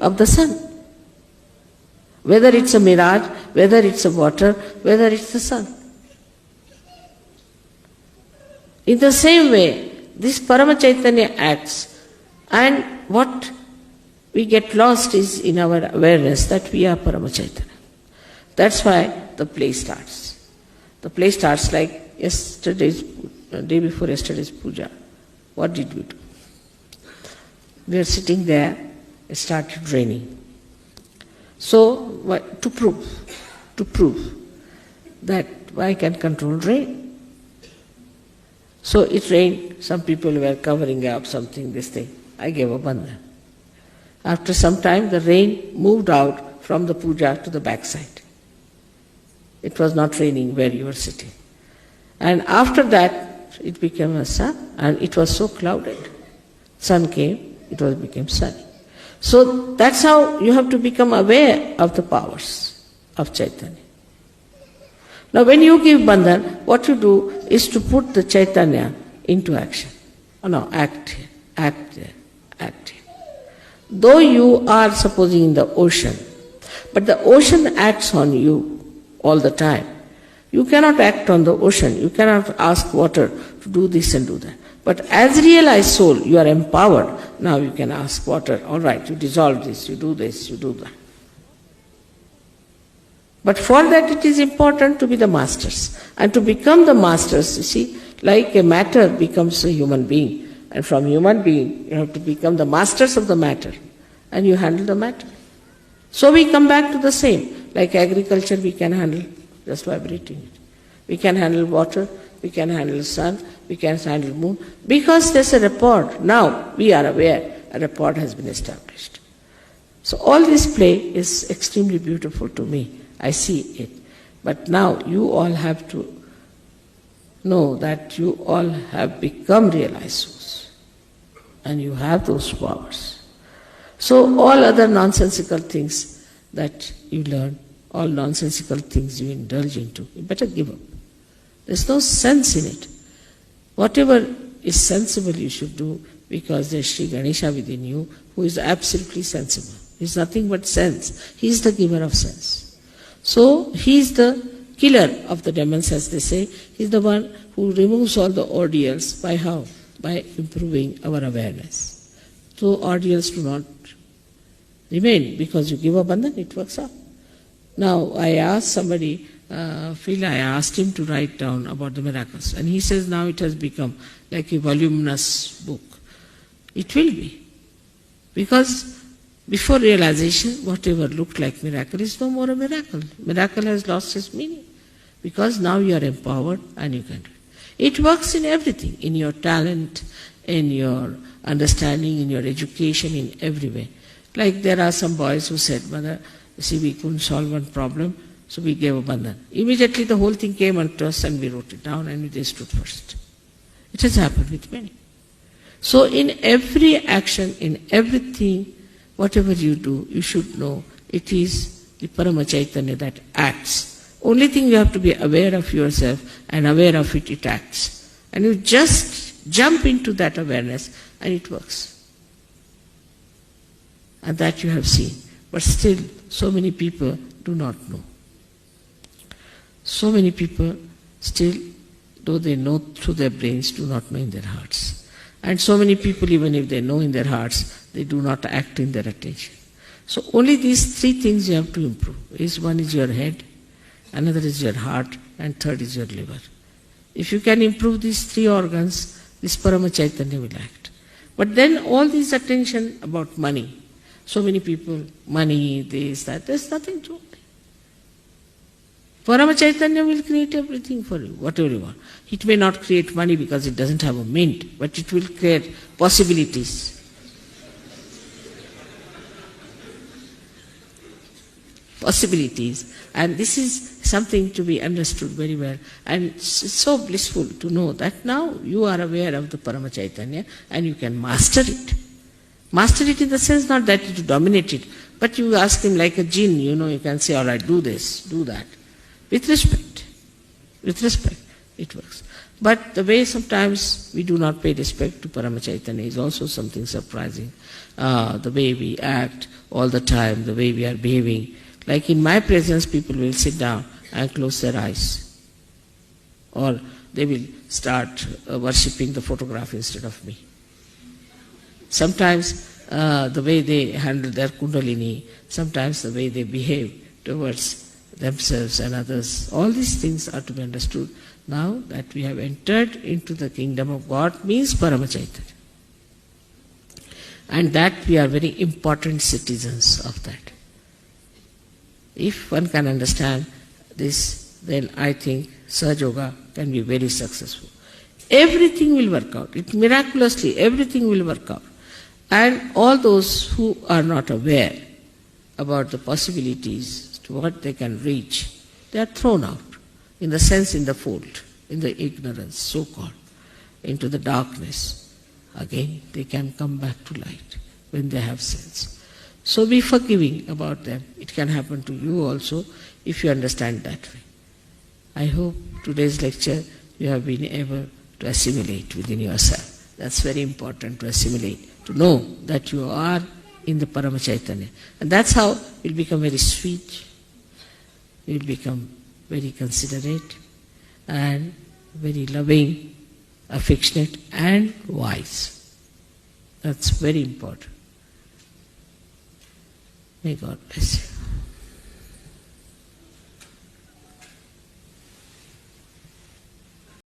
of the sun. Whether it's a mirage, whether it's a water, whether it's the sun. In the same way, this Parama Chaitanya acts, and what we get lost is in our awareness that we are Parama Chaitanya. That's why the play starts. The play starts like day before yesterday's puja. What did we do? We are sitting there, it started raining. So, to prove that I can control rain. So it rained, some people were covering up something, this thing. I gave a bandhan. After some time, the rain moved out from the puja to the backside. It was not raining where you were sitting. And after that, it became a sun, and it was so clouded. Sun came, it became sunny. So that's how you have to become aware of the powers of Chaitanya. Now when you give bandhan, what you do is to put the Chaitanya into action. Oh no, act here, act there, act here. Though you are supposing in the ocean, but the ocean acts on you all the time. You cannot act on the ocean, you cannot ask water to do this and do that. But as realized soul, you are empowered. Now you can ask water, all right, you dissolve this, you do that. But for that it is important to be the masters. And to become the masters, you see, like a matter becomes a human being. And from human being, you have to become the masters of the matter. And you handle the matter. So we come back to the same. Like agriculture, we can handle just vibrating it. We can handle water, we can handle sun, we can handle moon. Because there's a rapport. Now we are aware a rapport has been established. So all this play is extremely beautiful to me. I see it. But now you all have to know that you all have become realized souls. And you have those powers. So all other nonsensical things that you learn, all nonsensical things you indulge into, you better give up. There's no sense in it. Whatever is sensible you should do, because there's Sri Ganesha within you who is absolutely sensible. He's nothing but sense. He's the giver of sense. So he's the killer of the demons, as they say. He's the one who removes all the ordeals. By how? By improving our awareness. So ordeals do not remain, because you give a bandhan, it works out. Now I asked somebody, Phil, I asked him to write down about the miracles, and he says now it has become like a voluminous book. It will be. Because before realization, whatever looked like miracle is no more a miracle. Miracle has lost its meaning. Because now you are empowered and you can do it. It works in everything, in your talent, in your understanding, in your education, in every way. Like there are some boys who said, Mother, you see, we couldn't solve one problem, so we gave a bandhan. Immediately the whole thing came unto us and we wrote it down and they stood first. It has happened with many. So in every action, in everything, whatever you do, you should know it is the Parama Chaitanya that acts. Only thing you have to be aware of yourself, and aware of it, it acts. And you just jump into that awareness and it works. And that you have seen. But still, so many people do not know. So many people still, though they know through their brains, do not know in their hearts. And so many people, even if they know in their hearts, they do not act in their attention. So only these three things you have to improve. One is your head, another is your heart, and third is your liver. If you can improve these three organs, this Parama Chaitanya will act. But then all this attention about money, so many people, money, this, that, there's nothing to it. Parama Chaitanya will create everything for you, whatever you want. It may not create money because it doesn't have a mint, but it will create possibilities. Possibilities. And this is something to be understood very well. And it's so blissful to know that now you are aware of the Parama Chaitanya and you can master it. Master it in the sense not that you dominate it, but you ask him like a jinn, you can say, all right, do this, do that. With respect, it works. But the way sometimes we do not pay respect to Paramachaitanya is also something surprising. The way we act all the time, the way we are behaving. Like in my presence, people will sit down and close their eyes. Or they will start worshipping the photograph instead of me. Sometimes the way they handle their kundalini, sometimes the way they behave towards themselves and others, all these things are to be understood. Now that we have entered into the kingdom of God means Paramachaitanya. And that we are very important citizens of that. If one can understand this, then I think Sahaja Yoga can be very successful. Everything will work out. Miraculously, everything will work out. And all those who are not aware about the possibilities to what they can reach, they are thrown out. In the sense, in the fold, in the ignorance, so-called, into the darkness. Again, they can come back to light when they have sense. So be forgiving about them. It can happen to you also if you understand that way. I hope today's lecture you have been able to assimilate within yourself. That's very important, to assimilate, to know that you are in the Paramachaitanya. And that's how you'll become very sweet, you'll become very considerate and very loving, affectionate and wise. That's very important. May God bless you.